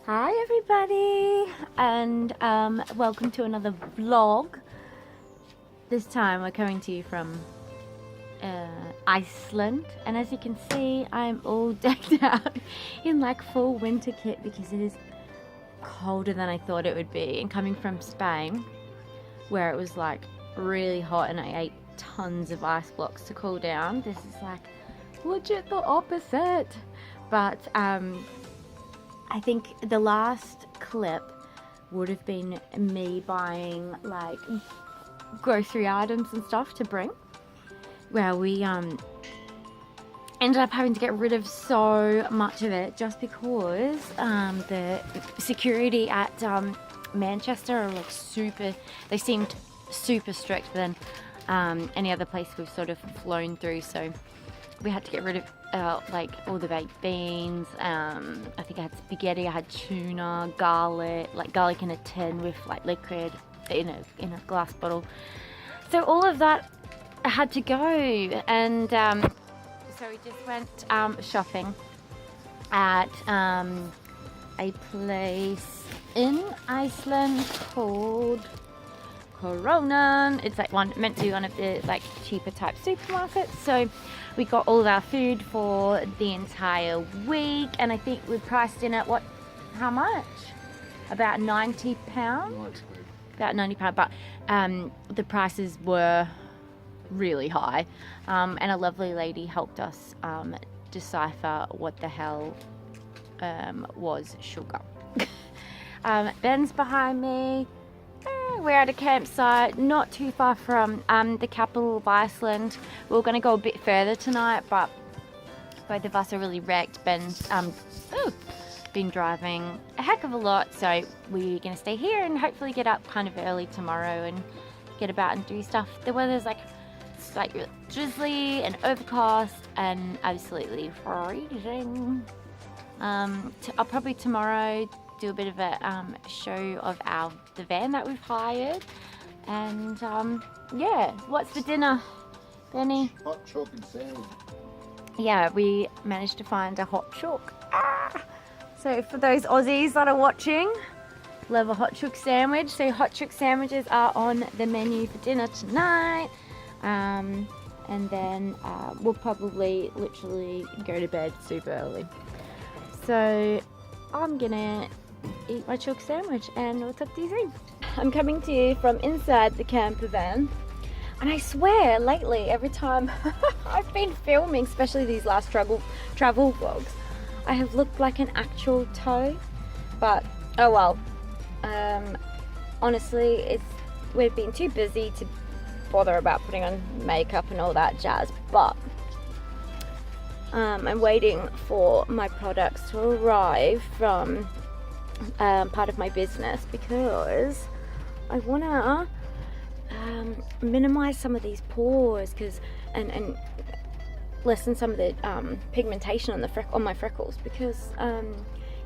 Hi everybody, and welcome to another vlog. This time we're coming to you from Iceland, and as you can see I'm all decked out in like full winter kit because it is colder than I thought it would be. And coming from Spain where it was like really hot and I ate tons of ice blocks to cool down, this is like legit the opposite. But I think the last clip would have been me buying like grocery items and stuff to bring, where we ended up having to get rid of so much of it just because the security at Manchester are like they seemed super strict than any other place we've sort of flown through. So we had to get rid of like all the baked beans. I think I had spaghetti, I had tuna, garlic in a tin with like liquid in a glass bottle. So all of that had to go, and so we just went shopping at a place in Iceland called Corona. It's like meant to be one of the like cheaper type supermarkets. So we got all of our food for the entire week, and I think we priced in at how much? About £90. About £90, but the prices were really high, and a lovely lady helped us decipher what the hell was sugar. Ben's behind me. We're at a campsite not too far from the capital of Iceland. We were going to go a bit further tonight, but both of us are really wrecked. Ben's been driving a heck of a lot, so we're going to stay here and hopefully get up kind of early tomorrow and get about and do stuff. The weather's like really drizzly and overcast and absolutely freezing. I'll probably tomorrow do a bit of a show of the van that we've hired, and yeah. What's for dinner, Benny? Hot chook and sandwich. Yeah, we managed to find a hot chook. So for those Aussies that are watching, love a hot chook sandwich. So hot chook sandwiches are on the menu for dinner tonight, and then we'll probably literally go to bed super early. So I'm gonna eat my chook sandwich and we'll talk to you soon. I'm coming to you from inside the camper van, and I swear lately every time I've been filming, especially these last travel vlogs, I have looked like an actual toe, but oh well. Honestly, we've been too busy to bother about putting on makeup and all that jazz, but I'm waiting for my products to arrive from part of my business because I want to minimize some of these pores and lessen some of the pigmentation on my freckles, because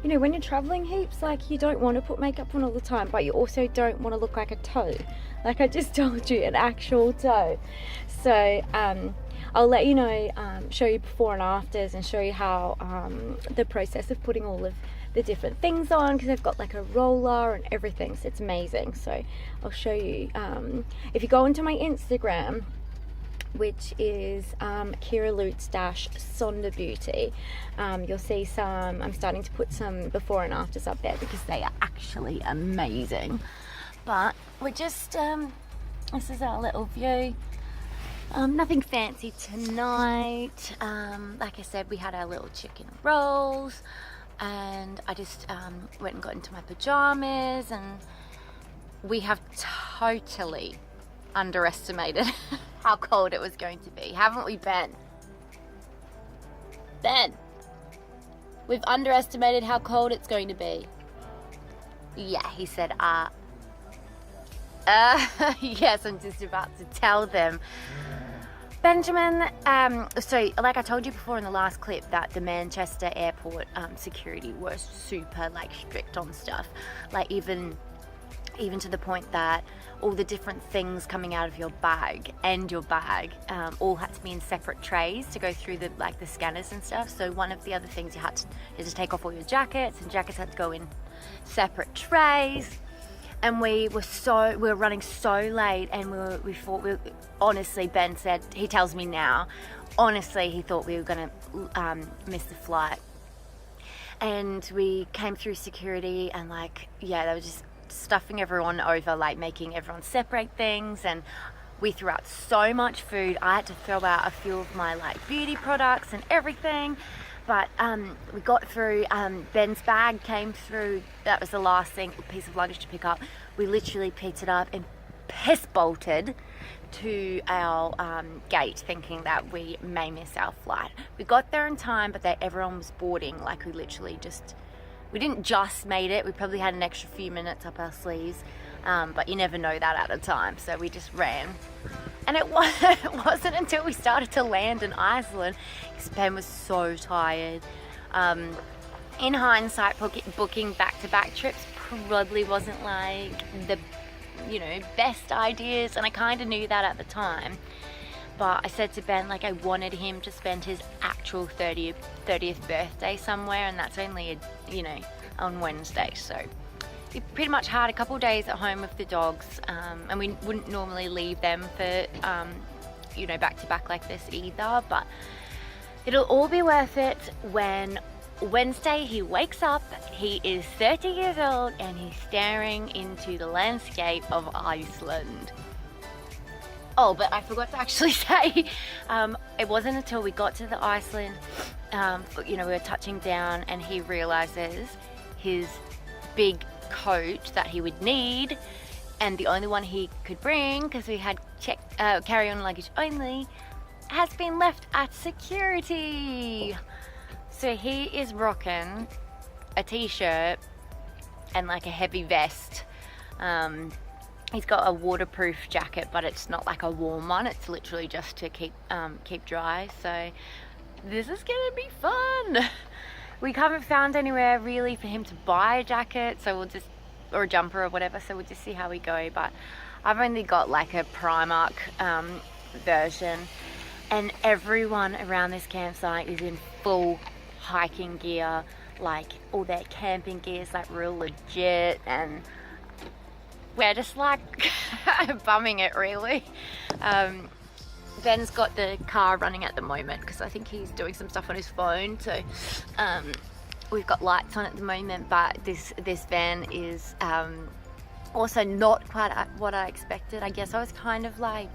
you know, when you're traveling heaps, like, you don't want to put makeup on all the time, but you also don't want to look like a toe, like I just told you, an actual toe. So I'll let you know, show you before and afters, and show you how the process of putting all of the different things on, because I've got like a roller and everything, so it's amazing. So I'll show you if you go into my Instagram, which is Kira Lutz Sonder Beauty, you'll see some. I'm starting to put some before and afters up there because they are actually amazing. But we're just this is our little view. Nothing fancy tonight. Like I said, we had our little chicken rolls, and I just went and got into my pajamas, and we have totally underestimated how cold it was going to be, haven't we, Ben? Ben, we've underestimated how cold it's going to be. Yeah, he said, yes, I'm just about to tell them. Benjamin, so like I told you before in the last clip, that the Manchester airport security was super like strict on stuff, like even to the point that all the different things coming out of your bag all had to be in separate trays to go through the scanners and stuff. So one of the other things you had to take off all your jackets, and jackets had to go in separate trays. And we were running so late, and honestly, Ben said, he tells me now, honestly, he thought we were gonna miss the flight. And we came through security, and like, yeah, they were just stuffing everyone over, like making everyone separate things, and we threw out so much food. I had to throw out a few of my like beauty products and everything. But we got through. Ben's bag came through. That was the last piece of luggage to pick up. We literally picked it up and piss bolted to our gate, thinking that we may miss our flight. We got there in time, but everyone was boarding. Like, we didn't just made it. We probably had an extra few minutes up our sleeves, but you never know that at a time. So we just ran. And it wasn't until we started to land in Iceland, because Ben was so tired. In hindsight, booking back-to-back trips probably wasn't like the, best ideas, and I kind of knew that at the time. But I said to Ben, like, I wanted him to spend his actual 30th birthday somewhere, and that's only, on Wednesday. So we pretty much had a couple of days at home with the dogs, and we wouldn't normally leave them for, back to back like this either, but it'll all be worth it when Wednesday he wakes up. He is 30 years old, and he's staring into the landscape of Iceland. Oh, but I forgot to actually say, it wasn't until we got to the Iceland, we were touching down, and he realizes his big coat that he would need, and the only one he could bring, because we had carry-on luggage only, has been left at security. So he is rocking a t-shirt and like a heavy vest. He's got a waterproof jacket, but it's not like a warm one. It's literally just to keep dry. So this is gonna be fun. We haven't found anywhere really for him to buy a jacket, so or a jumper or whatever. So we'll just see how we go. But I've only got like a Primark version, and everyone around this campsite is in full hiking gear. Like, all their camping gear is like real legit, and we're just like bumming it really. Ben's got the car running at the moment because I think he's doing some stuff on his phone, so we've got lights on at the moment, but this van is also not quite what I expected. I guess I was kind of like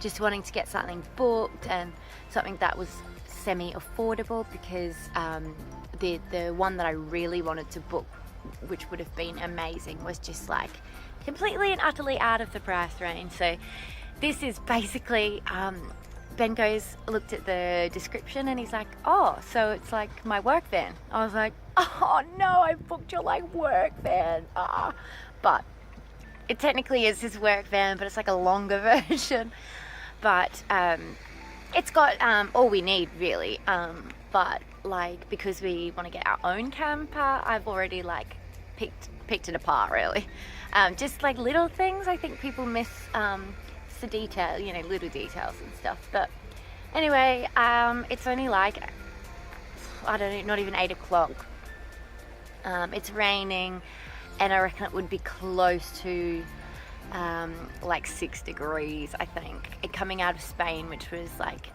just wanting to get something booked and something that was semi-affordable, because the one that I really wanted to book, which would have been amazing, was just like completely and utterly out of the price range. So this is basically, Ben looked at the description, and he's like, oh, so it's like my work van. I was like, oh no, I booked your like work van. But it technically is his work van, but it's like a longer version. But it's got all we need really. But like, because we want to get our own camper, I've already like picked it apart really. Just like little things I think people miss, the detail, little details and stuff. But anyway, it's only like, I don't know, not even 8 o'clock. It's raining, and I reckon it would be close to like 6 degrees, I think. Coming out of Spain, which was like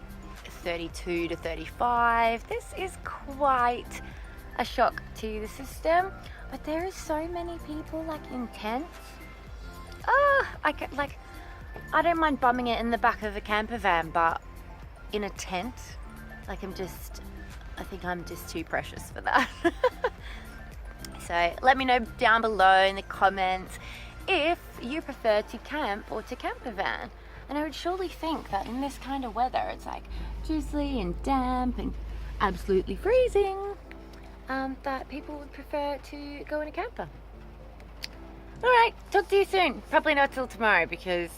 32 to 35. This is quite a shock to the system. But there is so many people like in tents. I don't mind bumming it in the back of a camper van, but in a tent, like I think I'm just too precious for that. So let me know down below in the comments if you prefer to camp or to camper van. And I would surely think that in this kind of weather, it's like drizzly and damp and absolutely freezing, that people would prefer to go in a camper. Alright, talk to you soon. Probably not till tomorrow, because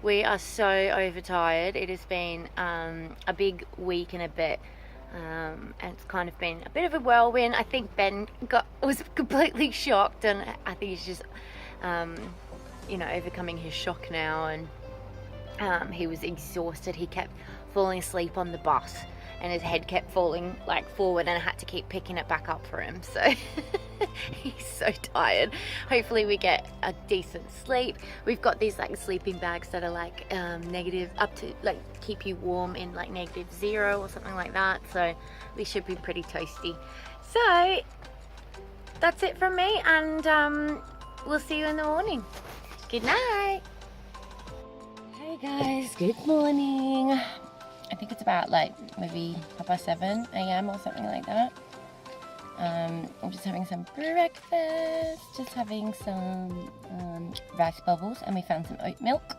we are so overtired. It has been a big week and a bit, and it's kind of been a bit of a whirlwind. I think Ben was completely shocked, and I think he's just overcoming his shock now, and he was exhausted. He kept falling asleep on the bus, and his head kept falling like forward, and I had to keep picking it back up for him. So he's so tired. Hopefully we get a decent sleep. We've got these like sleeping bags that are like negative, up to like keep you warm in like -0 or something like that. So we should be pretty toasty. So that's it from me, and we'll see you in the morning. Good night. Hey guys, good morning. I think it's about like maybe 7 a.m. or something like that. I'm just having some breakfast, just having some rice bubbles, and we found some oat milk.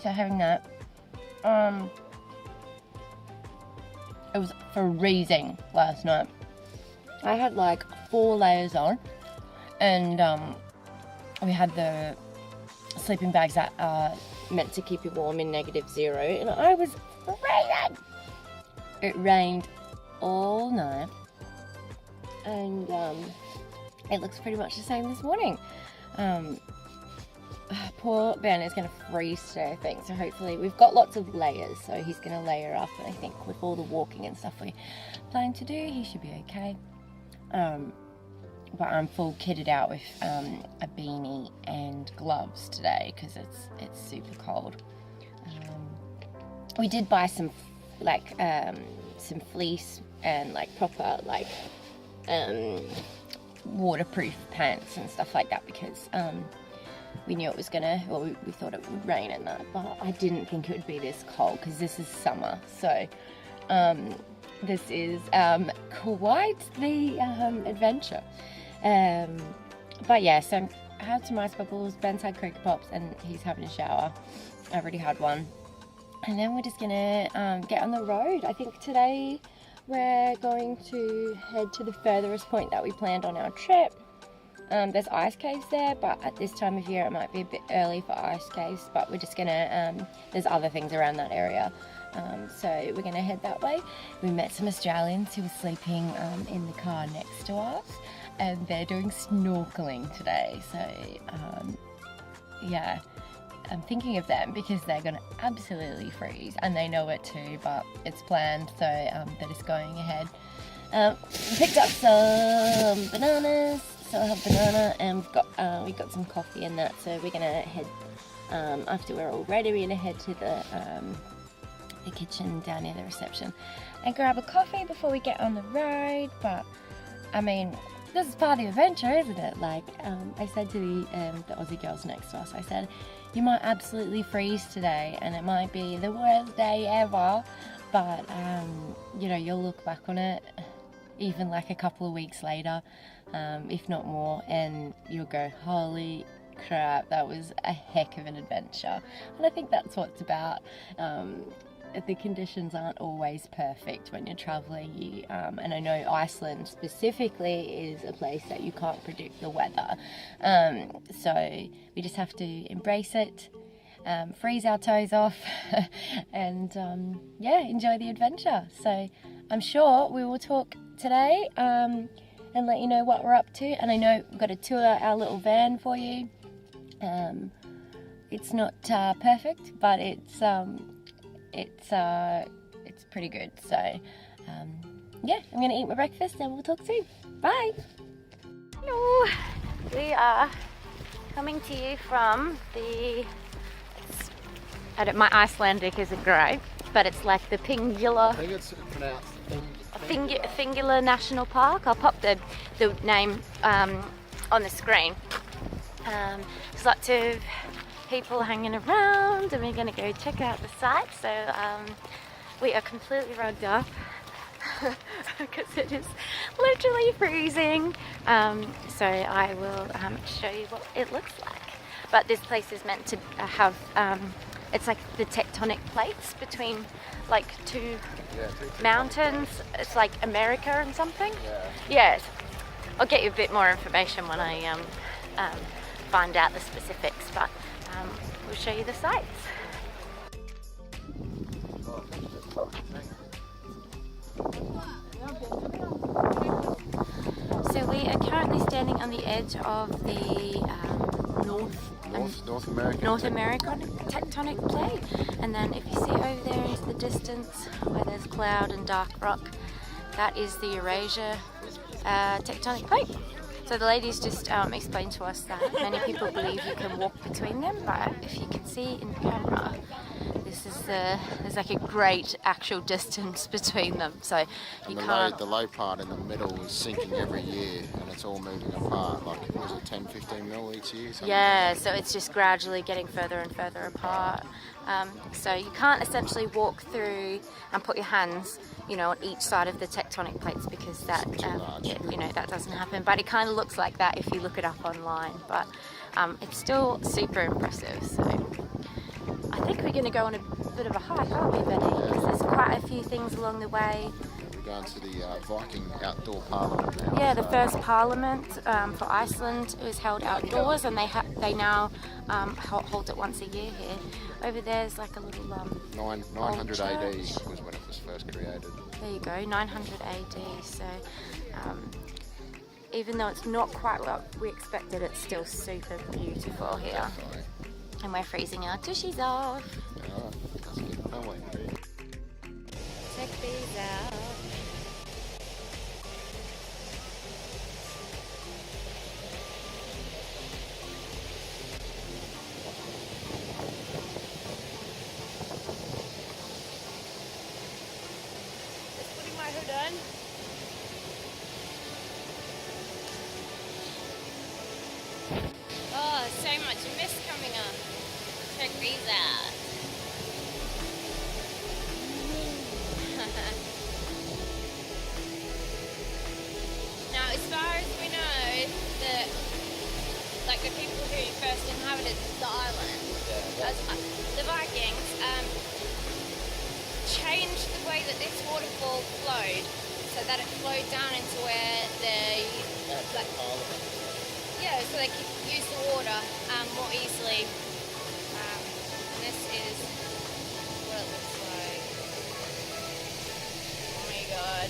So having that. It was freezing last night. I had like 4 layers on, and we had the sleeping bags that are meant to keep you warm in -0, and I was freezing. It rained all night, and it looks pretty much the same this morning. Poor Ben is going to freeze today, I think, so hopefully we've got lots of layers, so he's going to layer up, and I think with all the walking and stuff we plan to do, he should be okay. But I'm full kitted out with a beanie and gloves today because it's super cold. We did buy some like some fleece and like proper like waterproof pants and stuff like that, because we knew it was gonna, well, we thought it would rain and that, but I didn't think it would be this cold because this is summer. So this is quite the adventure. But yeah, so I had some rice bubbles, Ben's had Cocoa Pops, and he's having a shower. I already had one. And then we're just gonna get on the road. I think today we're going to head to the furthest point that we planned on our trip. There's ice caves there, but at this time of year it might be a bit early for ice caves, but we're just gonna, there's other things around that area. So we're gonna head that way. We met some Australians who were sleeping in the car next to us, and they're doing snorkeling today. So yeah, I'm thinking of them because they're gonna absolutely freeze, and they know it too, but it's planned, so they're just going ahead. Picked up some bananas, so I'll have banana, and we've got some coffee and that, so we're gonna head, after we're all ready, we're gonna head to the kitchen down near the reception and grab a coffee before we get on the road. But I mean, this is part of the adventure, isn't it? Like I said to the Aussie girls next to us, I said, you might absolutely freeze today and it might be the worst day ever, but you know, you'll look back on it even like a couple of weeks later, if not more, and you'll go, holy crap, that was a heck of an adventure. And I think that's what it's about. The conditions aren't always perfect when you're traveling, and I know Iceland specifically is a place that you can't predict the weather, so we just have to embrace it, freeze our toes off, and yeah, enjoy the adventure. So I'm sure we will talk today and let you know what we're up to. And I know we've got to tour our little van for you. It's not perfect, but it's pretty good. So yeah, I'm gonna eat my breakfast and we'll talk soon. Bye. Hello, we are coming to you from the, my Icelandic isn't great, but it's like the Thingula. I think it's pronounced Thingula National Park. I'll pop the name on the screen. There's lots of people hanging around, and we're going to go check out the site. So we are completely rugged up because it is literally freezing. So I will show you what it looks like. But this place is meant to have, it's like the tectonic plates between like two mountains. It's like America and something. Yes. I'll get you a bit more information when I find out the specifics, but we'll show you the sights. So we are currently standing on the edge of the North American. North American tectonic plate. And then if you see over there into the distance where there's cloud and dark rock, that is the Eurasia tectonic plate. So the ladies just explained to us that many people believe you can walk between them, but if you can see in the camera, there's like a great actual distance between them, so you can't... The low part in the middle is sinking every year, and it's all moving apart, like, was it 10-15 mil each year? Yeah, like so it's just gradually getting further and further apart. So you can't essentially walk through and put your hands, you know, on each side of the tectonic plates, because that, you know, that doesn't happen. But it kind of looks like that if you look it up online. But it's still super impressive. So I think we're going to go on a bit of a hike, aren't we, Benny? Because there's quite a few things along the way. We're going to the Viking outdoor parliament now. Yeah, the first parliament for Iceland was held outdoors, and they now hold it once a year here. Over there's like a little 900 AD was when it was first created. There you go, 900 AD. So even though it's not quite what we expected, it's still super beautiful here. Definitely. And we're freezing our tushies off. Alright, let's keep going. Check these out. Just putting my hood on. Oh, so much mist coming up. Check these out. Now, as far as we know, the people who first inhabited the island, the Vikings, changed the way that this waterfall flowed, so that it flowed down into where so they could use the water more easily. This is what it looks like. Oh my god.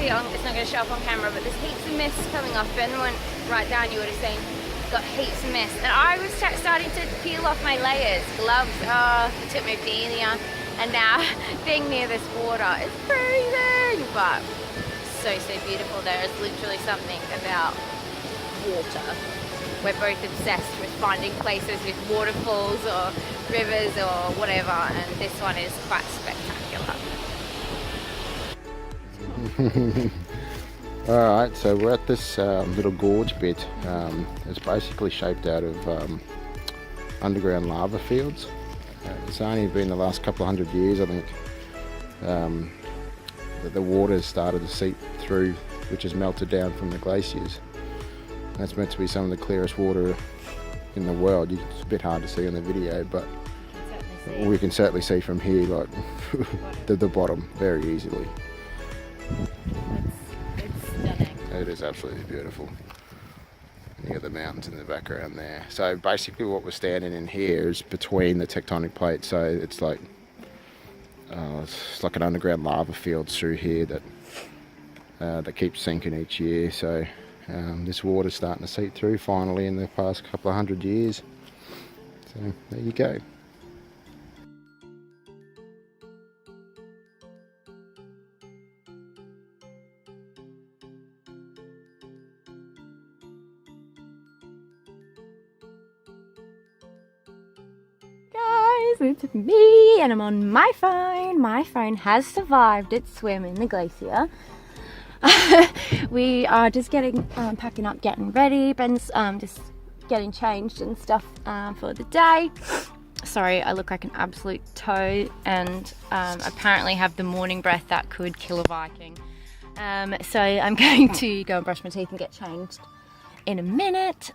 It's not going to show up on camera, but there's heaps of mist coming off. Ben went right down, you would have seen, got heaps of mist. And I was starting to peel off my layers, gloves, it took me being here. And now being near this water is freezing, but so beautiful. There is literally something about water. We're both obsessed with finding places with waterfalls or rivers or whatever, and this one is quite spectacular. Alright, so we're at this little gorge bit. It's basically shaped out of underground lava fields. It's only been the last couple of hundred years, I think, that the water started to seep through, which has melted down from the glaciers. That's meant to be some of the clearest water in the world. It's a bit hard to see on the video, but we can certainly see from here, like the bottom very easily. It's stunning. It is absolutely beautiful. And you got the mountains in the background there. So basically what we're standing in here is between the tectonic plates. So it's like an underground lava field through here that keeps sinking each year. So this water's starting to seep through finally in the past couple of hundred years. So there you go. it's me, and I'm on my phone. My phone has survived its swim in the glacier. We are just packing up, getting ready. Ben's just getting changed and stuff for the day. Sorry, I look like an absolute toad, and apparently have the morning breath that could kill a Viking. So I'm going to go and brush my teeth and get changed in a minute,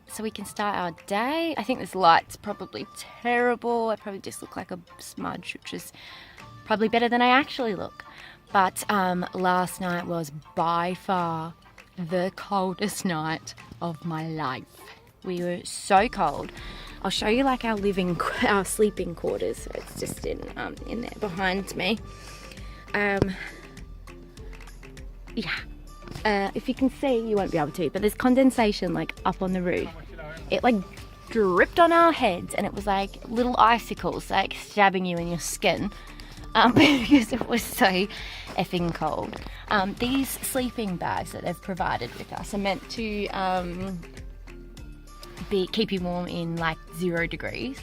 so we can start our day. I think this light's probably terrible. I probably just look like a smudge, which is probably better than I actually look. But last night was by far the coldest night of my life. We were so cold. I'll show you like our sleeping quarters. So it's just in there behind me. If you can see, you won't be able to, but there's condensation like up on the roof. It like dripped on our heads, and it was like little icicles like stabbing you in your skin because it was so effing cold. These sleeping bags that they've provided with us are meant to keep you warm in like 0 degrees.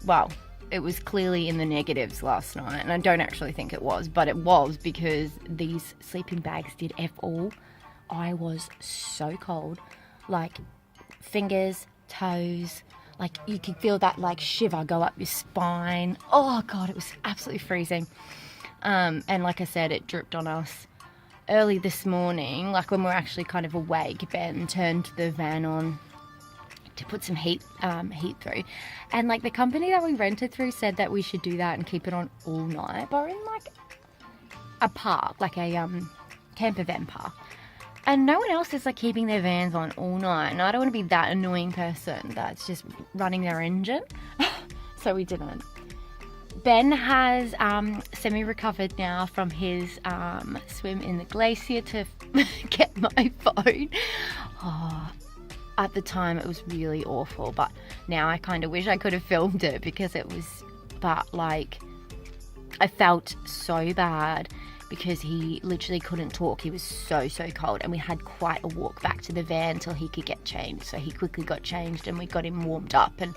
Well, it was clearly in the negatives last night, and I don't actually think it was, but it was, because these sleeping bags did F all. I was so cold, like fingers, toes, like you could feel that like shiver go up your spine. Oh God, it was absolutely freezing. And like I said, it dripped on us early this morning, like when we were actually kind of awake. Ben turned the van on to put some heat through, and like the company that we rented through said that we should do that and keep it on all night, but we're in like a park, like a camper van park, and no one else is like keeping their vans on all night, and I don't want to be that annoying person that's just running their engine. So we didn't. Ben has semi-recovered now from his swim in the glacier to get my phone. At the time it was really awful, but now I kind of wish I could have filmed it, because it was, but like I felt so bad because he literally couldn't talk. He was so cold, and we had quite a walk back to the van till he could get changed. So he quickly got changed, and we got him warmed up, and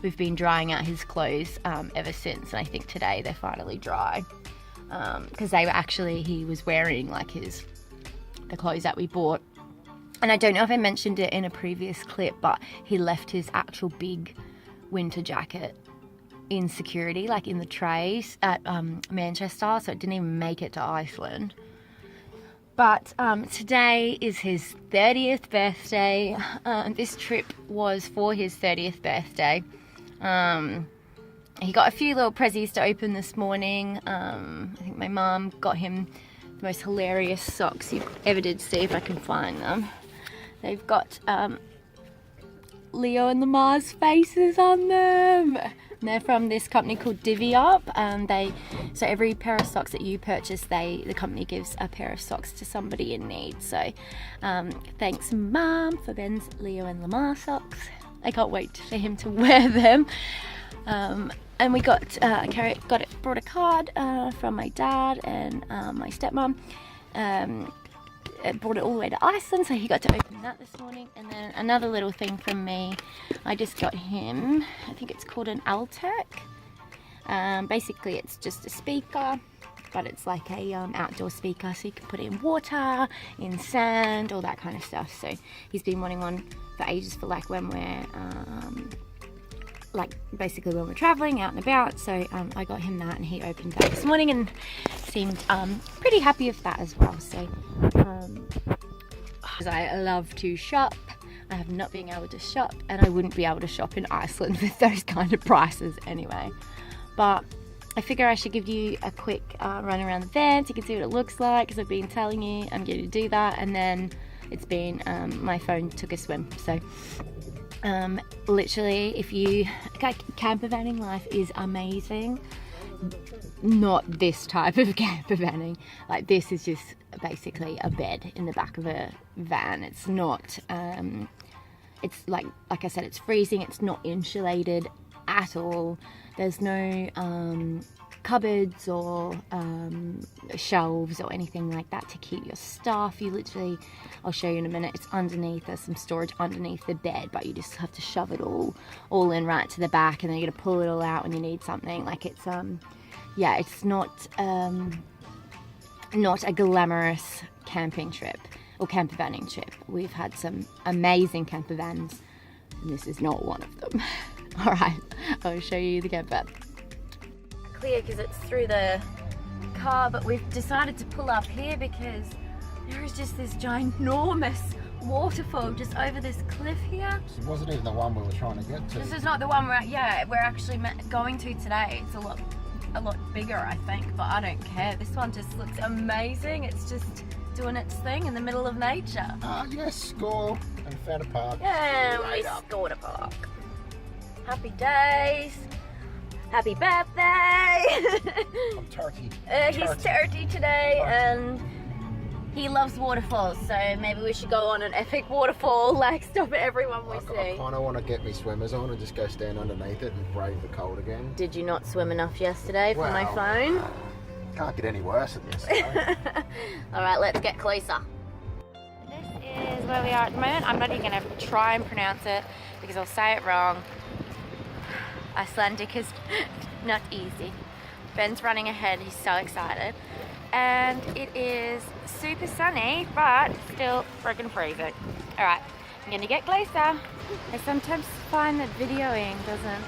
we've been drying out his clothes ever since. And I think today they're finally dry, because he was wearing like the clothes that we bought. And I don't know if I mentioned it in a previous clip, but he left his actual big winter jacket in security, like in the trays at Manchester, so it didn't even make it to Iceland. But today is his 30th birthday. This trip was for his 30th birthday. He got a few little prezzies to open this morning. I think my mum got him the most hilarious socks you ever did. See if I can find them. They've got Leo and Lamar's faces on them. And they're from this company called Divvy Up. So every pair of socks that you purchase, the company gives a pair of socks to somebody in need. So thanks, Mum, for Ben's Leo and Lamar socks. I can't wait for him to wear them. And we brought a card from my dad and my stepmom. Brought it all the way to Iceland, so he got to open that this morning. And then another little thing from me, I just got him, I think it's called an Altec. Basically it's just a speaker, but it's like a outdoor speaker, so you can put it in water, in sand, all that kind of stuff. So he's been wanting one for ages, for like when we're basically when we're traveling out and about. So I got him that, and he opened that this morning and seemed pretty happy with that as well. So I love to shop. I have not been able to shop, and I wouldn't be able to shop in Iceland with those kind of prices anyway. But I figure I should give you a quick run around the van so you can see what it looks like, because I've been telling you I'm going to do that, and then it's been my phone took a swim. So literally, if you camper vanning life is amazing. Not this type of camper vanning. Like, this is just basically a bed in the back of a van. It's not it's like I said, it's freezing. It's not insulated at all. There's no cupboards or shelves or anything like that to keep your stuff. You literally, I'll show you in a minute, it's underneath, there's some storage underneath the bed, but you just have to shove it all in right to the back, and then you're gonna pull it all out when you need something. Like it's yeah, it's not a glamorous camping trip or camper vanning trip. We've had some amazing camper vans, and this is not one of them. All right, I'll show you the camper. Clear because it's through the car, but we've decided to pull up here because there is just this ginormous waterfall just over this cliff here. It wasn't even the one we were trying to get to. This is not the one we're actually going to today. It's a lot bigger, I think, but I don't care. This one just looks amazing. It's just doing its thing in the middle of nature. Yes, score, and found a park. Yeah, we scored a park. Happy days. Happy birthday! I'm turkey. He's turkey today, and he loves waterfalls, so maybe we should go on an epic waterfall, like stop at everyone we see. I kind of want to get me swimmers on and just go stand underneath it and brave the cold again. Did you not swim enough yesterday for my phone? Can't get any worse than this. Alright, let's get closer. This is where we are at the moment. I'm not even going to try and pronounce it because I'll say it wrong. Icelandic is not easy. Ben's running ahead, he's so excited. And it is super sunny, but still freaking freezing. Alright, I'm gonna get closer. I sometimes find that videoing doesn't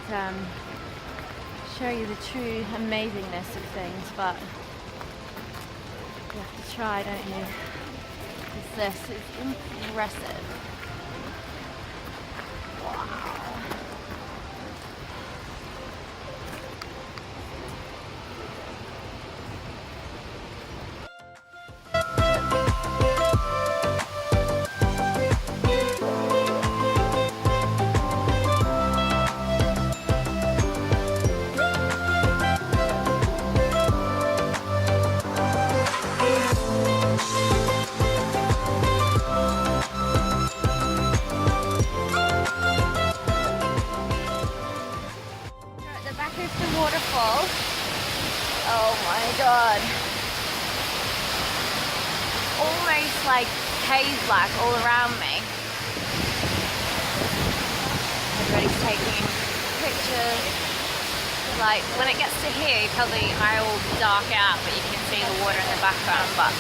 show you the true amazingness of things, but you have to try, don't you? Because this is impressive. Wow. Waterfall. Oh my god. Almost like haze-like all around me. Everybody's taking pictures. Like when it gets to here, probably I will dark out, but you can see the water in the background. But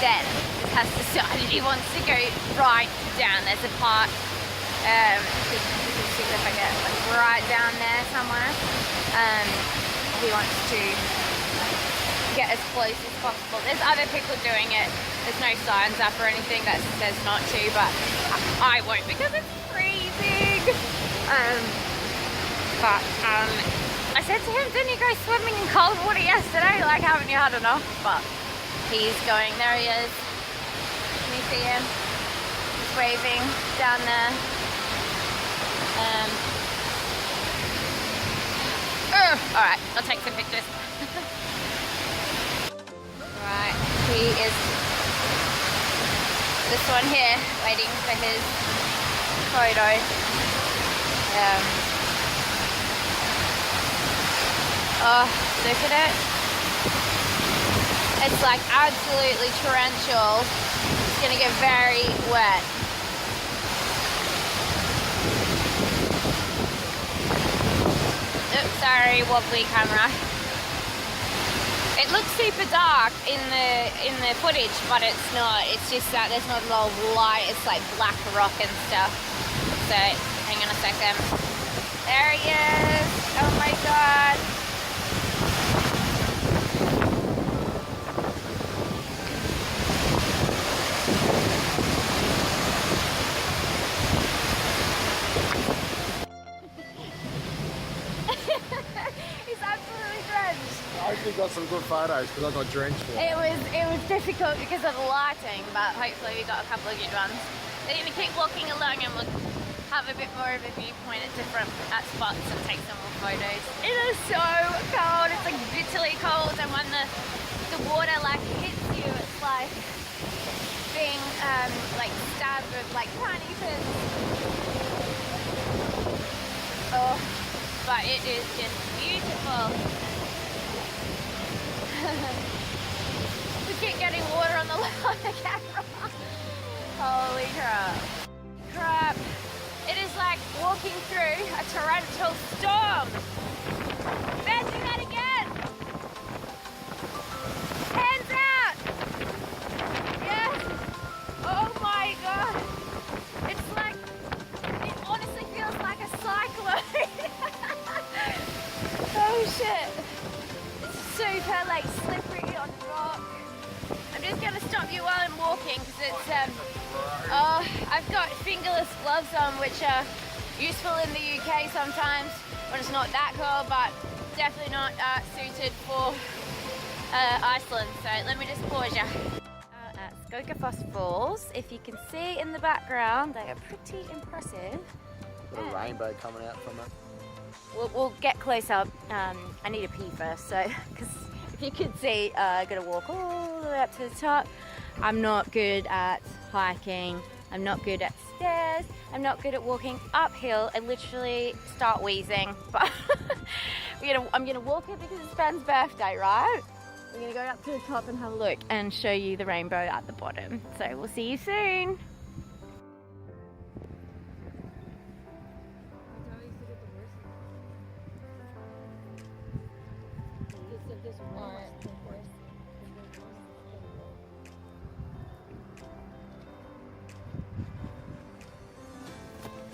then has decided he wants to go right down. There's a part. See if I get like right down there somewhere. He wants to get as close as possible. There's other people doing it. There's no signs up or anything that says not to, but I won't because it's freezing. I said to him, didn't you go swimming in cold water yesterday? Like, haven't you had enough? But he's going. There he is. Can you see him? He's waving down there. Alright, I'll take some pictures. Right, he is this one here, waiting for his photo. Oh, look at it. It's like absolutely torrential. It's gonna get very wet. Oops, sorry, wobbly camera. It looks super dark in the footage, but it's not. It's just that there's not a lot of light. It's like black rock and stuff. So, hang on a second. There he is. Oh my god. I actually got some good photos because I got drenched. It was difficult because of the lighting, but hopefully we got a couple of good ones. Then we keep walking along and we'll have a bit more of a viewpoint at different spots and take some more photos. It is so cold. It's like bitterly cold, and when the water like hits you, it's like being like stabbed with like tiny pins. Oh. but it is just beautiful. We keep getting water on the camera. Holy crap. It is like walking through a torrential storm. Let's do that again. Hands out. Yes. Oh my god. It's like, it honestly feels like a cyclone. Oh shit. It's super like slippery on rock. I'm just gonna stop you while I'm walking because it's I've got fingerless gloves on, which are useful in the UK sometimes when it's not that cold, but definitely not suited for Iceland. So let me just pause you. At Skogafoss Falls, if you can see in the background, they are pretty impressive. Got a rainbow coming out from it. We'll get close up. I need a pee first, so because if you could see, I gotta walk all the way up to the top. I'm not good at hiking. I'm not good at stairs. I'm not good at walking uphill. I literally start wheezing. But I'm gonna walk it because it's Ben's birthday, right? We're gonna go up to the top and have a look and show you the rainbow at the bottom. So we'll see you soon.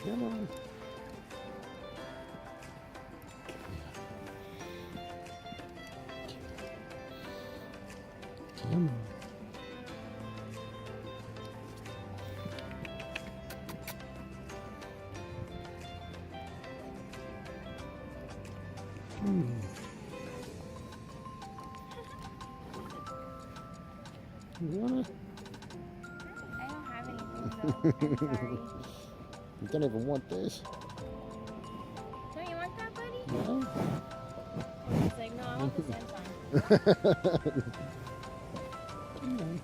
Come on. Come on. You want it? I don't have anything though. I'm sorry. You don't even want this. Don't you want that, buddy? No? He's like, no, I want the sunshine. Come on.